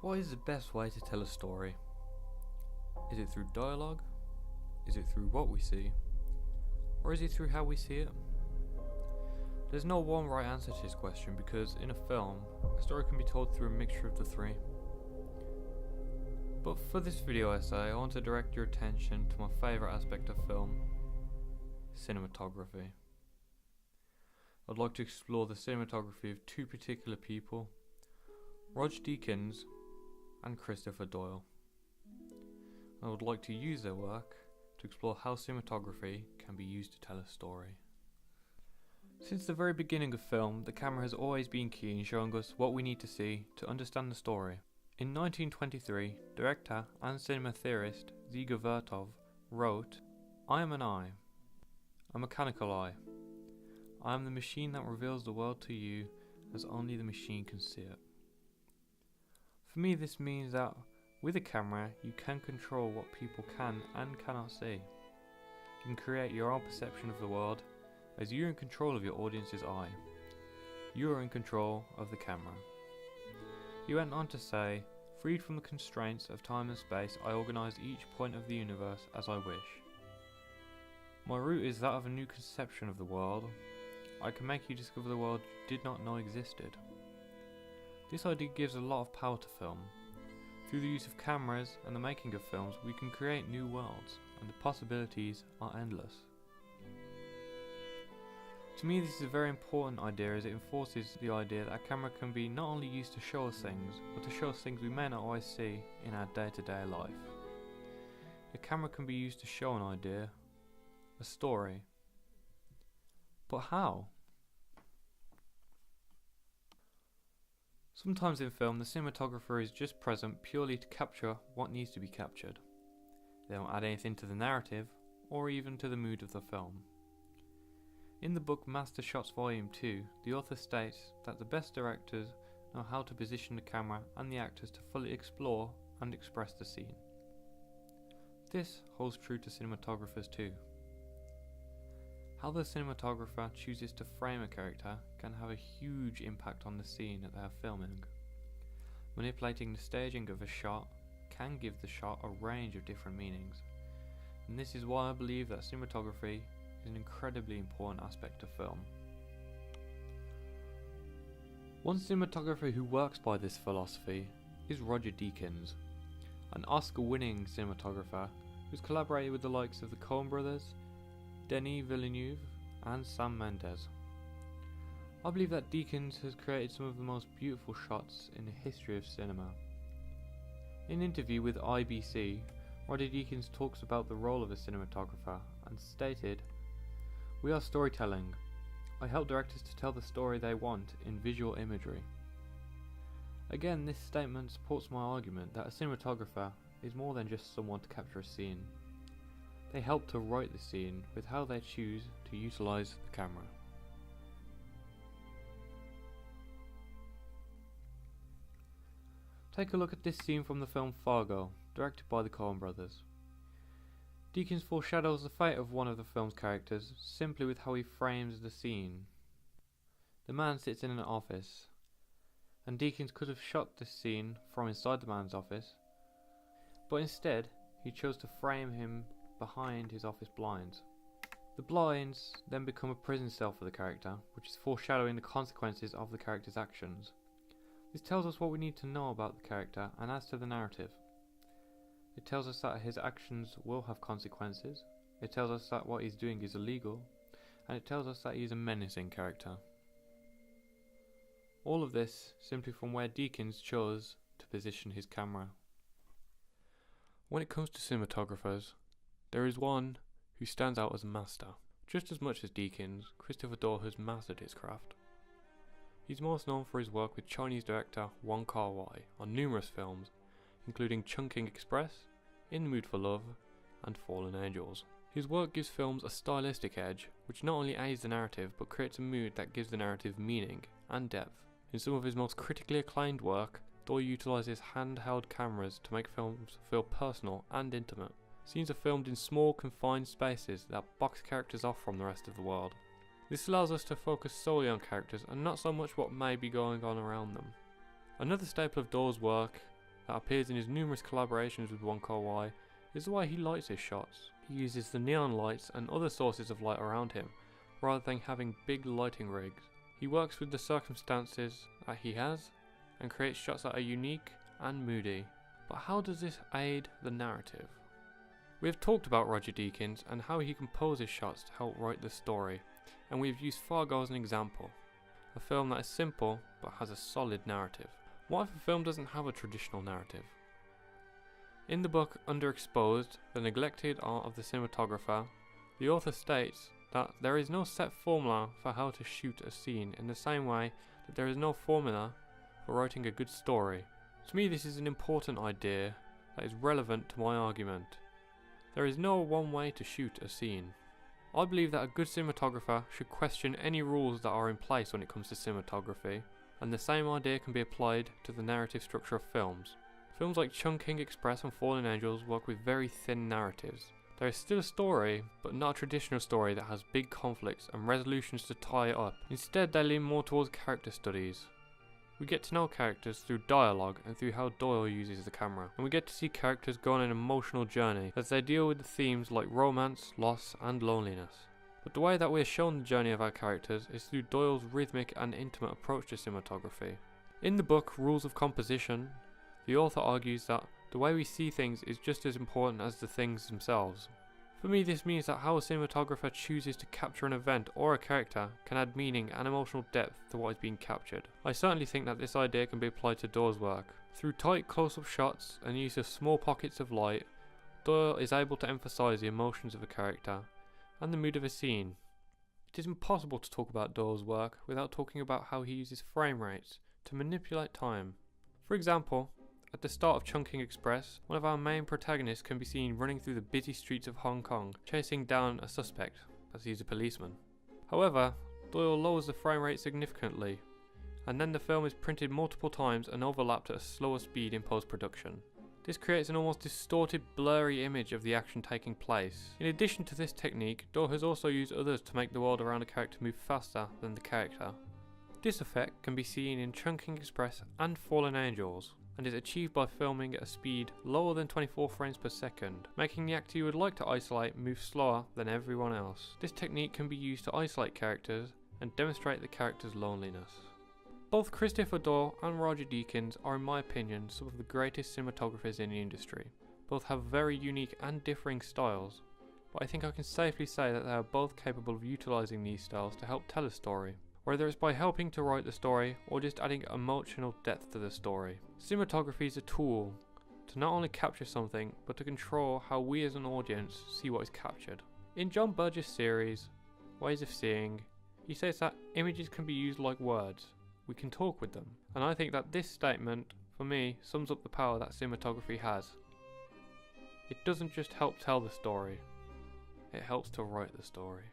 What is the best way to tell a story? Is it through dialogue? Is it through what we see? Or is it through how we see it? There's no one right answer to this question because in a film, a story can be told through a mixture of the three. But for this video essay, I want to direct your attention to my favourite aspect of film, cinematography. I'd like to explore the cinematography of two particular people, Deakins and Christopher Doyle. I would like to use their work to explore how cinematography can be used to tell a story. Since the very beginning of film, the camera has always been key in showing us what we need to see to understand the story. In 1923, director and cinema theorist Vertov wrote, "I am an eye, a mechanical eye. I am the machine that reveals the world to you as only the machine can see it." For me, this means that with a camera, you can control what people can and cannot see. You can create your own perception of the world as you're in control of your audience's eye. You are in control of the camera. He went on to say, "Freed from the constraints of time and space, I organise each point of the universe as I wish. My route is that of a new conception of the world. I can make you discover the world you did not know existed." This idea gives a lot of power to film. Through the use of cameras and the making of films, we can create new worlds, and the possibilities are endless. To me, this is a very important idea as it enforces the idea that a camera can be not only used to show us things, but to show us things we may not always see in our day-to-day life. A camera can be used to show an idea, a story. But how? Sometimes in film, the cinematographer is just present purely to capture what needs to be captured. They don't add anything to the narrative, or even to the mood of the film. In the book Master Shots Volume 2, the author states that the best directors know how to position the camera and the actors to fully explore and express the scene. This holds true to cinematographers too. How the cinematographer chooses to frame a character can have a huge impact on the scene that they are filming. Manipulating the staging of a shot can give the shot a range of different meanings, and this is why I believe that cinematography is an incredibly important aspect of film. One cinematographer who works by this philosophy is Deakins, an Oscar-winning cinematographer who's collaborated with the likes of the Coen brothers, Denis Villeneuve and Sam Mendes. I believe that Deakins has created some of the most beautiful shots in the history of cinema. In an interview with IBC, Deakins talks about the role of a cinematographer and stated, "We are storytelling. I help directors to tell the story they want in visual imagery." Again, this statement supports my argument that a cinematographer is more than just someone to capture a scene. They help to write the scene with how they choose to utilise the camera. Take a look at this scene from the film Fargo, directed by the Coen brothers. Deakins foreshadows the fate of one of the film's characters simply with how he frames the scene. The man sits in an office, and Deakins could have shot this scene from inside the man's office, but instead he chose to frame him behind his office blinds. The blinds then become a prison cell for the character, which is foreshadowing the consequences of the character's actions. This tells us what we need to know about the character and adds to the narrative. It tells us that his actions will have consequences, it tells us that what he's doing is illegal, and it tells us that he is a menacing character. All of this simply from where Deakins chose to position his camera. When it comes to cinematographers, there is one who stands out as a master. Just as much as Deakins, Christopher Doyle has mastered his craft. He's most known for his work with Chinese director Wong Kar-wai on numerous films, including Chungking Express, In the Mood for Love, and Fallen Angels. His work gives films a stylistic edge, which not only aids the narrative, but creates a mood that gives the narrative meaning and depth. In some of his most critically acclaimed work, Doyle utilises handheld cameras to make films feel personal and intimate. Scenes are filmed in small, confined spaces that box characters off from the rest of the world. This allows us to focus solely on characters and not so much what may be going on around them. Another staple of Doyle's work that appears in his numerous collaborations with Wong Kar-wai is the way he lights his shots. He uses the neon lights and other sources of light around him, rather than having big lighting rigs. He works with the circumstances that he has, and creates shots that are unique and moody. But how does this aid the narrative? We have talked about Roger Deakins and how he composes shots to help write the story, and we have used Fargo as an example. A film that is simple, but has a solid narrative. What if a film doesn't have a traditional narrative? In the book Underexposed, The Neglected Art of the Cinematographer, the author states that there is no set formula for how to shoot a scene in the same way that there is no formula for writing a good story. To me, this is an important idea that is relevant to my argument. There is no one way to shoot a scene. I believe that a good cinematographer should question any rules that are in place when it comes to cinematography, and the same idea can be applied to the narrative structure of films. Films like Chungking Express and Fallen Angels work with very thin narratives. There is still a story, but not a traditional story that has big conflicts and resolutions to tie it up. Instead, they lean more towards character studies. We get to know characters through dialogue and through how Doyle uses the camera, and we get to see characters go on an emotional journey as they deal with the themes like romance, loss and loneliness. But the way that we are shown the journey of our characters is through Doyle's rhythmic and intimate approach to cinematography. In the book Rules of Composition, the author argues that the way we see things is just as important as the things themselves. For me, this means that how a cinematographer chooses to capture an event or a character can add meaning and emotional depth to what is being captured. I certainly think that this idea can be applied to Doyle's work. Through tight close-up shots and use of small pockets of light, Doyle is able to emphasize the emotions of a character and the mood of a scene. It is impossible to talk about Doyle's work without talking about how he uses frame rates to manipulate time. For example, at the start of Chungking Express, one of our main protagonists can be seen running through the busy streets of Hong Kong, chasing down a suspect, as he is a policeman. However, Doyle lowers the frame rate significantly, and then the film is printed multiple times and overlapped at a slower speed in post-production. This creates an almost distorted, blurry image of the action taking place. In addition to this technique, Doyle has also used others to make the world around a character move faster than the character. This effect can be seen in Chungking Express and Fallen Angels, and is achieved by filming at a speed lower than 24 frames per second, making the actor you would like to isolate move slower than everyone else. This technique can be used to isolate characters and demonstrate the character's loneliness. Both Christopher Doyle and Roger Deakins are, in my opinion, some of the greatest cinematographers in the industry. Both have very unique and differing styles, but I think I can safely say that they are both capable of utilising these styles to help tell a story, whether it's by helping to write the story or just adding emotional depth to the story. Cinematography is a tool to not only capture something, but to control how we as an audience see what is captured. In John Burgess' series, Ways of Seeing, he says that images can be used like words. We can talk with them. And I think that this statement, for me, sums up the power that cinematography has. It doesn't just help tell the story, it helps to write the story.